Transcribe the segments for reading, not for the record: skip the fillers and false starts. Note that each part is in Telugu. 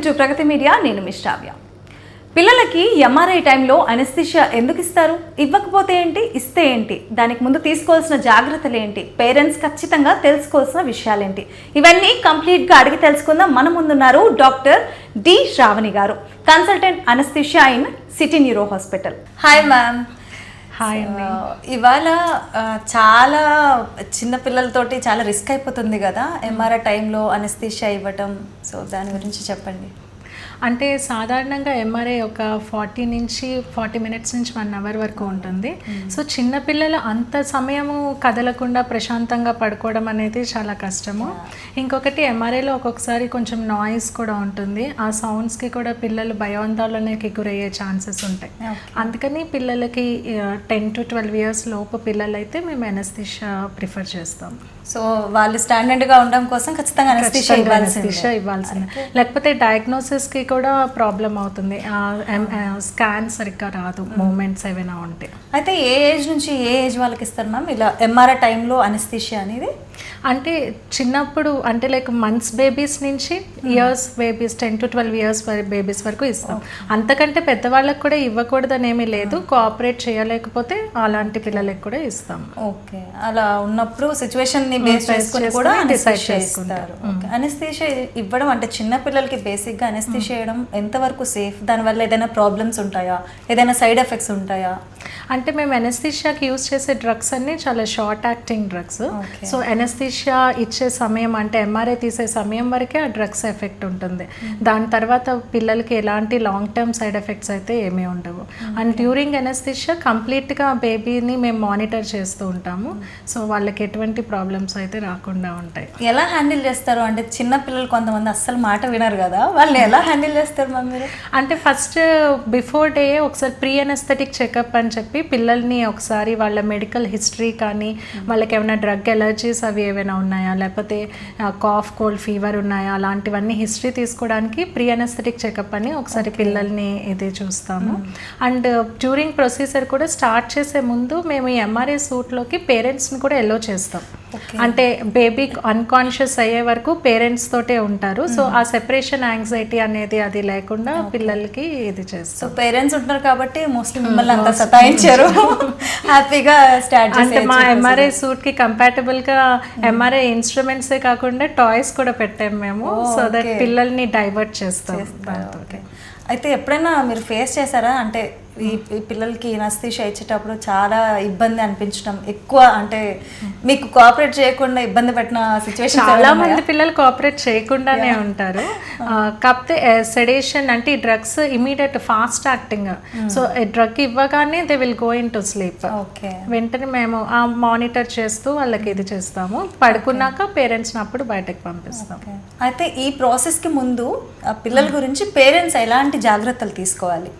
To Pragathi media. నేను మీ శ్రావ్య. పిల్లలకి ఎంఆర్ఐ టైంలో అనెస్థీషియా ఎందుకు ఇస్తారు, ఇవ్వకపోతే ఏంటి, ఇస్తే ఏంటి, దానికి ముందు తీసుకోవాల్సిన జాగ్రత్తలు ఏంటి, పేరెంట్స్ ఖచ్చితంగా తెలుసుకోవాల్సిన విషయాలేంటి, ఇవన్నీ కంప్లీట్గా అడిగి తెలుసుకుందాం. మన ముందున్నారు డాక్టర్ డి శ్రావణి గారు, consultant anaesthesia in city neuro hospital. Hi ma'am. Hi అండి. ఇవాళ చాలా చిన్న పిల్లలతోటి చాలా రిస్క్ అయిపోతుంది కదా ఎంఆర్ఐ టైంలో అనెస్థీషియా ఇవ్వటం. సో దాని గురించి చెప్పండి. అంటే సాధారణంగా ఎంఆర్ఐ ఒక 40 మినిట్స్ నుంచి 1 అవర్ వరకు ఉంటుంది. సో చిన్నపిల్లలు అంత సమయము కదలకుండా ప్రశాంతంగా పడుకోవడం అనేది చాలా కష్టము. ఇంకొకటి ఎంఆర్ఐలో ఒక్కొక్కసారి కొంచెం నాయిస్ కూడా ఉంటుంది. ఆ సౌండ్స్కి కూడా పిల్లలు భయాందోళనకి గురయ్యే ఛాన్సెస్ ఉంటాయి. అందుకని పిల్లలకి 10 to 12 ఇయర్స్ లోపు పిల్లలైతే మేము అనెస్థీషియా ప్రిఫర్ చేస్తాం. సో వాళ్ళు స్టాండర్డ్గా ఉండడం కోసం ఖచ్చితంగా అనెస్థీషియా ఇవ్వాల్సిందే. లేకపోతే డయాగ్నోసిస్కి కూడా ప్రాబ్లం అవుతుంది. స్కాన్ సరిగ్గా రాదు, మూమెంట్స్ ఏమైనా ఉంటే. అయితే ఏ ఏజ్ నుంచి ఏ ఏజ్ వాళ్ళకి ఇస్తారు మ్యామ్ ఇలా ఎంఆర్ఐ టైంలో అనెస్థీషియా అనేది? అంటే చిన్నప్పుడు అంటే లైక్ మంత్స్ బేబీస్ నుంచి years babies 10 to 12 years babies వరకు ఇస్తాం. అంతకంటే పెద్దవాళ్ళకి కూడా ఇవ్వకూడదని ఏమీ లేదు. కోఆపరేట్ చేయలేకపోతే అలాంటి పిల్లలకి కూడా ఇస్తాం. ఓకే, అలా ఉన్నప్పుడు సిచ్యువేషన్ ని బేస్ చేసుకొని కూడా డిసైడ్ చేసుకుంటారు. అనెస్థీషియా ఇవ్వడం అంటే చిన్న పిల్లలకి బేసిక్ గా అనెస్థీషియా ఇవ్వడం ఎంతవరకు సేఫ్? దానివల్ల ఏదైనా ప్రాబ్లమ్స్ ఉంటాయా, ఏదైనా సైడ్ ఎఫెక్ట్స్ ఉంటాయా? అంటే మేము అనెస్థీషియాకి యూజ్ చేసే డ్రగ్స్ అన్ని చాలా short acting drugs. So anaesthesia ఇచ్చే సమయం అంటే ఎంఆర్ఐ తీసే సమయం వరకే ఆ డ్రగ్స్ ఎఫెక్ట్ ఉంటుంది. దాని తర్వాత పిల్లలకి ఎలాంటి లాంగ్ టర్మ్ సైడ్ ఎఫెక్ట్స్ అయితే ఏమీ ఉండవు. అండ్ డ్యూరింగ్ అనెస్థీషియా కంప్లీట్గా బేబీని మేము మానిటర్ చేస్తూ ఉంటాము. సో వాళ్ళకి ఎటువంటి ప్రాబ్లమ్స్ అయితే రాకుండా ఉంటాయి. ఎలా హ్యాండిల్ చేస్తారు? అంటే చిన్న పిల్లలు కొంతమంది అస్సలు మాట వినరు కదా, వాళ్ళు ఎలా హ్యాండిల్ చేస్తారు మ్యామ్ మీరు? అంటే ఫస్ట్ బిఫోర్ డే ఒకసారి ప్రీ అనెస్థెటిక్ చెకప్ అని చెప్పి పిల్లల్ని ఒకసారి వాళ్ళ మెడికల్ హిస్టరీ కానీ, వాళ్ళకి ఏమైనా డ్రగ్ ఎలర్జీస్ అవి ఏమైనా ఉన్నాయా, లేకపోతే కాఫ్ కోల్డ్ ఫీవర్ ఉన్నాయా, అలాంటివన్నీ హిస్టరీ తీసుకోవడానికి ప్రీ అనెస్థెటిక్ చెకప్ అని ఒకసారి పిల్లల్ని ఇది చూస్తాము. అండ్ డ్యూరింగ్ ప్రొసీజర్ కూడా స్టార్ట్ చేసే ముందు మేము ఈ ఎంఆర్ఐ సూట్లోకి పేరెంట్స్ని కూడా ఎలో చేస్తాం. అంటే బేబీ అన్కాన్షియస్ అయ్యే వరకు పేరెంట్స్ తోటే ఉంటారు. సో ఆ సెపరేషన్ యాంగ్జైటీ అనేది అది లేకుండా పిల్లలకి ఇది చేస్తాం. సో పేరెంట్స్ ఉంటారు కాబట్టి మోస్ట్లీ మిమ్మల్ని అంత సతాయించారు, హ్యాపీగా స్టార్ట్ చేస్తారు. అంటే మా ఎంఆర్ఐ సూట్ కి కంపాటబుల్ గా ఎంఆర్ఐ ఇన్స్ట్రుమెంట్సే కాకుండా టాయ్స్ కూడా పెట్టాం మేము. సో దట్ పిల్లల్ని డైవర్ట్ చేస్తాం. అయితే ఎప్పుడైనా మీరు ఫేస్ చేశారా అంటే ఈ పిల్లలకి అనెస్థీషియా ఇచ్చేటప్పుడు చాలా ఇబ్బంది అనిపించడం, ఎక్కువ అంటే మీకు కోఆపరేట్ చేయకుండా ఇబ్బంది పెట్టిన సిచ్యువేషన్? చాలా మంది పిల్లలు కోఆపరేట్ చేయకుండానే ఉంటారు. కాకపోతే సెడేషన్ అంటే ఈ drugs immediate fast acting. So drug ఇవ్వగానే they will go into sleep. వెంటనే మేము ఆ మానిటర్ చేస్తూ వాళ్ళకి ఇది చేస్తాము. పడుకున్నాక పేరెంట్స్ని అప్పుడు బయటకు పంపిస్తాం. అయితే ఈ ప్రాసెస్కి ముందు పిల్లల గురించి పేరెంట్స్ ఎలాంటి జాగ్రత్తలు తీసుకోవాలి?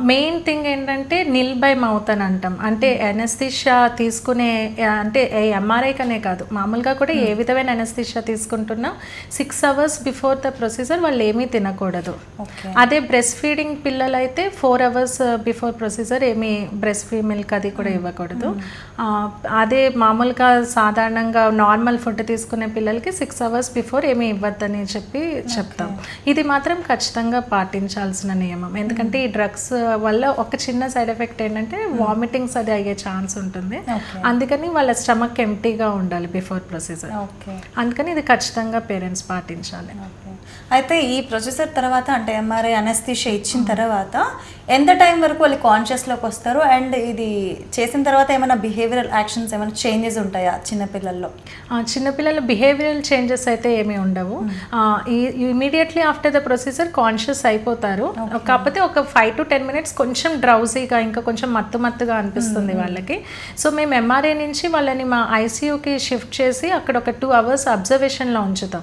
మెయిన్ థింగ్ ఏంటంటే నిల్ బై మౌత్ అని అంటాం. అంటే అనెస్థీషియా తీసుకునే అంటే ఎంఆర్ఐకనే కాదు, మామూలుగా కూడా ఏ విధమైన అనెస్థీషియా తీసుకుంటున్నా 6 hours బిఫోర్ ద ప్రొసీజర్ వాళ్ళు ఏమీ తినకూడదు. అదే బ్రెస్ట్ ఫీడింగ్ పిల్లలు అయితే 4 hours బిఫోర్ ప్రొసీజర్ ఏమీ బ్రెస్ట్ ఫీడ్ మిల్క్ అది కూడా ఇవ్వకూడదు. అదే మామూలుగా సాధారణంగా నార్మల్ ఫుడ్ తీసుకునే పిల్లలకి 6 hours బిఫోర్ ఏమీ ఇవ్వద్దని చెప్పి చెప్తాం. ఇది మాత్రం ఖచ్చితంగా పాటించాల్సిన నియమం. ఎందుకంటే ఈ డ్రగ్స్ వల్ల ఒక చిన్న సైడ్ ఎఫెక్ట్ ఏంటంటే వామిటింగ్స్ అది అయ్యే ఛాన్స్ ఉంటుంది. అందుకని వాళ్ళ స్టమక్ ఎంప్టీగా ఉండాలి బిఫోర్ ప్రొసీజర్. అందుకని ఇది ఖచ్చితంగా పేరెంట్స్ పాటించాలి. అయితే ఈ ప్రొసీజర్ తర్వాత అంటే ఎంఆర్ఐ అనెస్థీషియా ఇచ్చిన తర్వాత ఎంత టైం వరకు వాళ్ళు కాన్షియస్లోకి వస్తారు? అండ్ ఇది చేసిన తర్వాత ఏమైనా బిహేవియరల్ యాక్షన్స్ ఏమైనా చేంజెస్ ఉంటాయా చిన్నపిల్లల్లో? చిన్నపిల్లల బిహేవియరల్ చేంజెస్ అయితే ఏమీ ఉండవు. Immediately after the procedure conscious అయిపోతారు. కాకపోతే ఒక 5 to 10 minutes కొంచెం డ్రౌజీగా, ఇంకా కొంచెం మత్తుగా అనిపిస్తుంది వాళ్ళకి. సో మేము ఎంఆర్ఐ నుంచి వాళ్ళని మా ఐసీయూకి షిఫ్ట్ చేసి అక్కడ ఒక 2 hours అబ్జర్వేషన్లో ఉంచుతాం.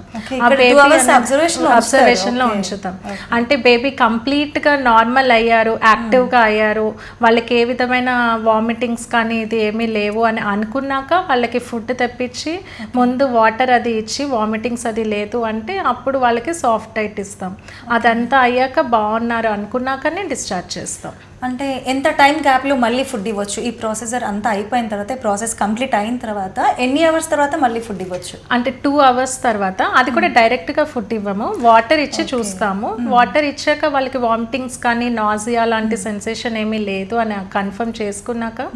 అబ్జర్వేషన్లో ఉంచుతాం. అంటే బేబీ కంప్లీట్గా నార్మల్ అయ్యారు, యాక్టివ్గా అయ్యారు, వాళ్ళకి ఏ విధమైన వామిటింగ్స్ కానీ ఇది ఏమీ లేవు అని అనుకున్నాక వాళ్ళకి ఫుడ్ తెప్పించి ముందు వాటర్ అది ఇచ్చి వామిటింగ్స్ అది లేదు అంటే అప్పుడు వాళ్ళకి సాఫ్ట్ డైట్ ఇస్తాం. అదంతా అయ్యాక బాగున్నారు అనుకున్నాకనే డిశ్చార్జ్ చేస్తాం. అంటే ఎంత టైం గ్యాప్లో మళ్ళీ ఫుడ్ ఇవ్వచ్చు? ఈ ప్రొసీజర్ అంతా అయిపోయిన తర్వాత, ఈ ప్రాసెస్ కంప్లీట్ అయిన తర్వాత ఎన్ని అవర్స్ తర్వాత మళ్ళీ ఫుడ్ ఇవ్వచ్చు? అంటే 2 అవర్స్ తర్వాత, అది కూడా డైరెక్ట్గా ఫుడ్ ఇవ్వము, వాటర్ ఇచ్చి చూస్తాము. వాటర్ ఇచ్చాక వాళ్ళకి వామిటింగ్స్ కానీ నాజియా లాంటి సెన్సేషన్ ఏమీ లేదు అని కన్ఫర్మ్ చేసుకున్నాక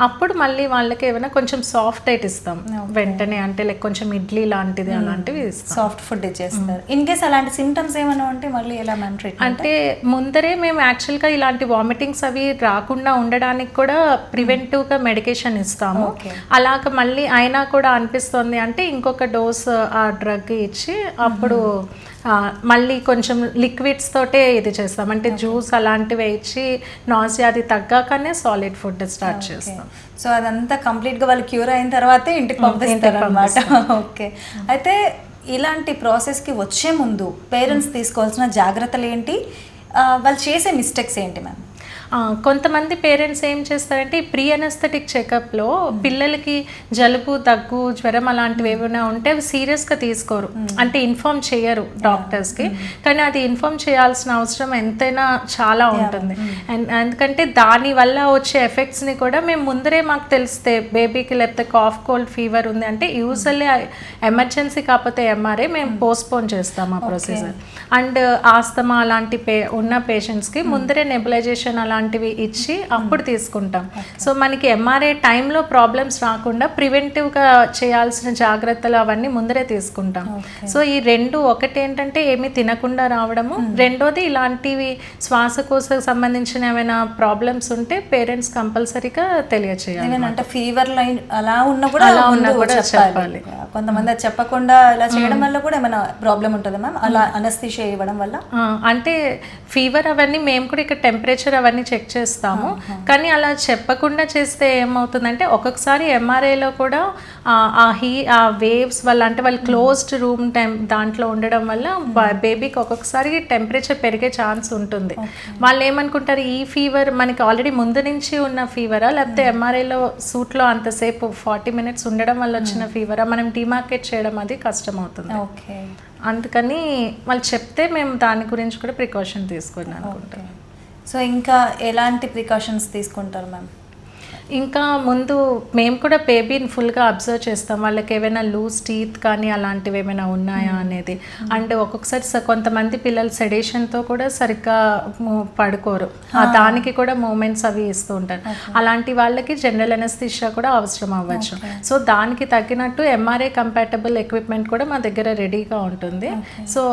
అప్పుడు మళ్ళీ వాళ్ళకి ఏమైనా కొంచెం సాఫ్ట్ అయితే ఇస్తాం వెంటనే, అంటే లైక్ కొంచెం ఇడ్లీ లాంటిది అలాంటివి ఇస్తాం. సాఫ్ట్ ఫుడ్ ఇచ్చేస్తారు. ఇన్ కేస్ అలాంటి సిమ్టమ్స్ ఏమైనా ఉంటే మళ్ళీ ఎలా మ్యామ్ ట్రీట్మెంట్? అంటే ముందరే మేము యాక్చువల్గా ఇలాంటి వామిటింగ్స్ అవి రాకుండా ఉండడానికి కూడా ప్రివెంటివ్గా మెడికేషన్ ఇస్తాము. అలాగ మళ్ళీ అయినా కూడా అనిపిస్తుంది అంటే ఇంకొక డోస్ ఆ డ్రగ్ ఇచ్చి అప్పుడు మళ్ళీ కొంచెం లిక్విడ్స్ తోటే ఇది చేస్తాం, అంటే జ్యూస్ అలాంటివి ఇచ్చి నాసియా అది తగ్గాకనే సాలిడ్ ఫుడ్ స్టార్ట్ చేస్తాం. సో అదంతా కంప్లీట్గా వాళ్ళు క్యూర్ అయిన తర్వాతే ఇంటికి పంపిస్తారు అన్నమాట. ఓకే. అయితే ఇలాంటి ప్రాసెస్కి వచ్చే ముందు పేరెంట్స్ తీసుకోవాల్సిన జాగ్రత్తలు ఏంటి, వాళ్ళు చేసే మిస్టేక్స్ ఏంటి మ్యామ్? కొంతమంది పేరెంట్స్ ఏం చేస్తారంటే ప్రీ అనస్థెటిక్ చెకప్లో పిల్లలకి జలుబు, దగ్గు, జ్వరం అలాంటివి ఏమైనా ఉంటే అవి సీరియస్గా తీసుకోరు, అంటే ఇన్ఫార్మ్ చేయరు డాక్టర్స్కి. కానీ అది ఇన్ఫార్మ్ చేయాల్సిన అవసరం ఎంతైనా చాలా ఉంటుంది. అండ్ ఎందుకంటే దానివల్ల వచ్చే ఎఫెక్ట్స్ని కూడా మేము ముందరే మాకు తెలిస్తే బేబీకి లేకపోతే కాఫ్, కోల్డ్, ఫీవర్ ఉంది అంటే యూజువల్లీ ఎమర్జెన్సీ కాకపోతే ఎంఆర్ఐ మేము పోస్ట్పోన్ చేస్తాం ఆ ప్రొసీజర్. అండ్ ఆస్తమా అలాంటి ఉన్న పేషెంట్స్కి ముందరే నెబులైజేషన్ అలాంటివి ఇచ్చి అప్పుడు తీసుకుంటాం. సో మనకి ఎంఆర్ఐ టైంలో ప్రాబ్లమ్స్ రాకుండా ప్రివెంటివ్గా చేయాల్సిన జాగ్రత్తలు అవన్నీ ముందరే తీసుకుంటాం. సో ఈ రెండు, ఒకటి ఏంటంటే ఏమీ తినకుండా రావడము, రెండోది ఇలాంటివి శ్వాసకోశకు సంబంధించిన ఏమైనా ప్రాబ్లమ్స్ ఉంటే పేరెంట్స్ కంపల్సరీగా తెలియచేయాలి. అంటే ఫీవర్ లైన్ అలా ఉన్నా కూడా చెప్పాలి. కొంతమంది అది చెప్పకుండా ఇలా చేయడం వల్ల కూడా ఏమైనా ప్రాబ్లం ఉంటుంది మ్యామ్, అలా అనస్థీషియా ఇవ్వడం వల్ల? అంటే ఫీవర్ అవన్నీ మేము కూడా ఇక్కడ టెంపరేచర్ అవన్నీ చెక్ చేస్తాము, కానీ అలా చెప్పకుండా చేస్తే ఏమవుతుందంటే ఒక్కొక్కసారి ఎంఆర్ఐలో కూడా ఆ వేవ్స్ వల్ల, అంటే వాళ్ళు క్లోజ్డ్ రూమ్ దాంట్లో ఉండడం వల్ల బేబీకి ఒక్కొక్కసారి టెంపరేచర్ పెరిగే ఛాన్స్ ఉంటుంది. వాళ్ళు ఏమనుకుంటారు ఈ ఫీవర్ మనకి ఆల్రెడీ ముందు నుంచి ఉన్న ఫీవరా, లేకపోతే ఎంఆర్ఐలో సూట్లో అంతసేపు 40 minutes ఉండడం వల్ల వచ్చిన ఫీవరా, మనం డిమార్కేట్ చేయడం అది కష్టం అవుతుంది. అందుకని వాళ్ళు చెప్తే మేము దాని గురించి కూడా ప్రికాషన్ తీసుకుని అనుకుంటాం. సో ఇంకా ఎలాంటి ప్రికాషన్స్ తీసుకుంటారు మ్యామ్? ఇంకా ముందు మేము కూడా బేబీని ఫుల్గా అబ్జర్వ్ చేస్తాం, వాళ్ళకి ఏమైనా లూజ్ టీత్ కానీ అలాంటివి ఏమైనా ఉన్నాయా అనేది. అండ్ ఒక్కొక్కసారి కొంతమంది పిల్లలు సెడేషన్తో కూడా సరిగ్గా పడుకోరు, దానికి కూడా మూమెంట్స్ అవి ఇస్తూ ఉంటారు. అలాంటి వాళ్ళకి జనరల్ ఎనస్థీషియా కూడా అవసరం అవ్వచ్చు. సో దానికి తగ్గినట్టు ఎంఆర్ఐ కంపాటబుల్ ఎక్విప్మెంట్ కూడా మా దగ్గర రెడీగా ఉంటుంది. సో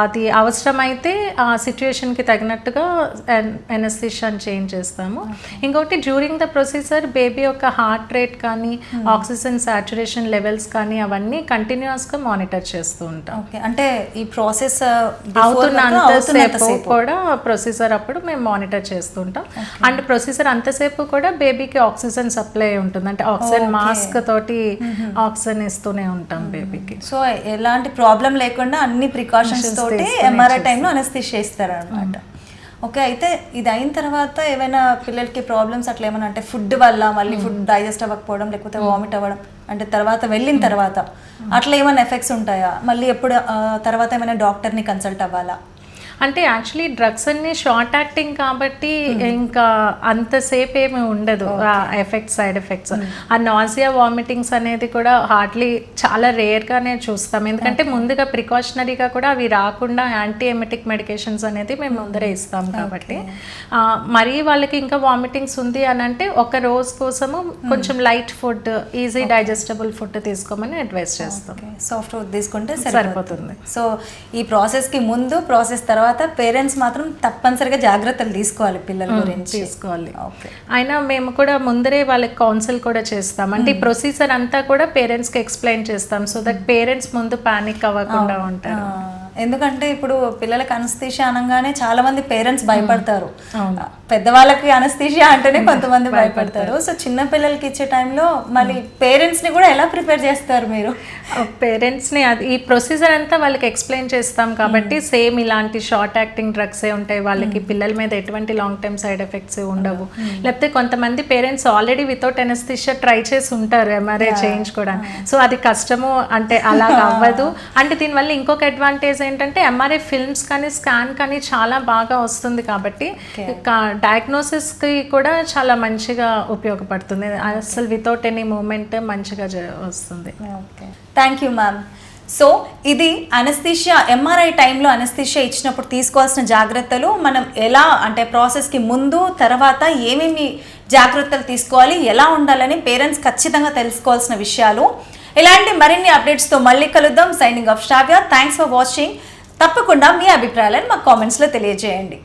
అది అవసరమైతే ఆ సిచ్యుయేషన్కి తగినట్టుగా ఎనస్థీషియాని చేంజ్ చేస్తాము. ఇంకొకటి డ్యూరింగ్ ద ప్రొసీజర్ బేబీ యొక్క హార్ట్ రేట్ కానీ ఆక్సిజన్ సాచురేషన్ లెవెల్స్ కానీ అవన్నీ కంటిన్యూస్గా మానిటర్ చేస్తూ ఉంటాం. అంటే ఈ ప్రాసెస్ అవుతున్నంతసేపు కూడా ప్రొసీజర్ అప్పుడు మేము మానిటర్ చేస్తుంటాం. అండ్ ప్రొసీజర్ అంతసేపు కూడా బేబీకి ఆక్సిజన్ సప్లై ఉంటుంది, అంటే ఆక్సిజన్ మాస్క్ తోటి ఆక్సిజన్ ఇస్తూనే ఉంటాం బేబీకి. సో ఎలాంటి ప్రాబ్లం లేకుండా అన్ని ప్రికాషన్స్ తోటి ఎంఆర్ఐ టైంలో అనస్థీషియా ఇస్తారు అనమాట. ఓకే. అయితే ఇది అయిన తర్వాత ఏమైనా పిల్లలకి ప్రాబ్లమ్స్ అట్లా ఏమైనా అంటే ఫుడ్ వల్ల మళ్ళీ ఫుడ్ డైజెస్ట్ అవ్వకపోవడం, లేకపోతే వామిట్ అవ్వడం, అంటే తర్వాత వెళ్ళిన తర్వాత అట్లా ఏమైనా ఎఫెక్ట్స్ ఉంటాయా? మళ్ళీ ఎప్పుడు తర్వాత ఏమైనా డాక్టర్ని కన్సల్ట్ అవ్వాలా? అంటే యాక్చువల్లీ డ్రగ్స్ అన్ని షార్ట్ యాక్టింగ్ కాబట్టి ఇంకా అంతసేపు ఏమి ఉండదు ఆ ఎఫెక్ట్స్, సైడ్ ఎఫెక్ట్స్. ఆ నాసియా, వామిటింగ్స్ అనేది కూడా హార్డ్లీ చాలా రేర్గానే చూస్తాం, ఎందుకంటే ముందుగా ప్రికాషనరీగా కూడా అవి రాకుండా యాంటీ ఎమెటిక్ మెడికేషన్స్ అనేది మేము ముందరే ఇస్తాం కాబట్టి. మరీ వాళ్ళకి ఇంకా వామిటింగ్స్ ఉంది అని అంటే ఒక రోజు కోసము కొంచెం light food, easy digestible food తీసుకోమని అడ్వైస్ చేస్తాం. సాఫ్ట్ ఫుడ్ తీసుకుంటే సరిపోతుంది. సో ఈ ప్రాసెస్కి ముందు, ప్రాసెస్ తర్వాత పేరెంట్స్ మాత్రం తప్పనిసరిగా జాగ్రత్తలు తీసుకోవాలి పిల్లల గురించి. తీసుకోవాలి. అయినా మేము కూడా ముందరే వాళ్ళకి కౌన్సిల్ కూడా చేస్తాం, అంటే ఈ ప్రొసీజర్ అంతా కూడా పేరెంట్స్కి ఎక్స్ప్లెయిన్ చేస్తాం, సో దట్ పేరెంట్స్ ముందు పానిక్ అవ్వకుండా ఉంటారు. ఎందుకంటే ఇప్పుడు పిల్లలకి అనస్థీషియా అనగానే చాలా మంది పేరెంట్స్ భయపడతారు, పెద్దవాళ్ళకి అనస్థీషియా అంటేనే కొంతమంది భయపడతారు. సో చిన్న పిల్లలకి ఇచ్చే టైంలో మళ్ళీ పేరెంట్స్ని కూడా ఎలా ప్రిపేర్ చేస్తారు మీరు? పేరెంట్స్ని అది ఈ ప్రొసీజర్ అంతా వాళ్ళకి ఎక్స్ప్లెయిన్ చేస్తాం కాబట్టి సేమ్ ఇలాంటి షార్ట్ యాక్టింగ్ డ్రగ్సే ఉంటాయి వాళ్ళకి, పిల్లల మీద ఎటువంటి లాంగ్ టర్మ్ సైడ్ ఎఫెక్ట్స్ ఉండవు. లేకపోతే కొంతమంది parents already without anaesthesia try చేసి ఉంటారు ఎంఆర్ఐ చేయించుకోవడానికి, సో అది కష్టము, అంటే అలా అవ్వదు. అంటే దీనివల్ల ఇంకొక అడ్వాంటేజ్ అడ్వాంటేజ్ ఏంటంటే ఎంఆర్ఐ ఫిల్మ్స్ కానీ స్కాన్ కానీ చాలా బాగా వస్తుంది కాబట్టి డయాగ్నోసిస్కి కూడా చాలా మంచిగా ఉపయోగపడుతుంది. అసలు వితౌట్ ఎనీ మూమెంట్ మంచిగా వస్తుంది. Thank you ma'am. సో ఇది అనస్థీషియా, ఎంఆర్ఐ టైంలో అనస్థీషియా ఇచ్చినప్పుడు తీసుకోవాల్సిన జాగ్రత్తలు, మనం ఎలా అంటే ప్రాసెస్కి ముందు తర్వాత ఏమేమి జాగ్రత్తలు తీసుకోవాలి, ఎలా ఉండాలని పేరెంట్స్ ఖచ్చితంగా తెలుసుకోవాల్సిన విషయాలు. ఇలాంటి మరిన్ని అప్డేట్స్తో మళ్ళీ కలుద్దాం. Signing off Shravya. Thanks for watching. తప్పకుండా మీ అభిప్రాయాలను మా కామెంట్స్లో తెలియజేయండి.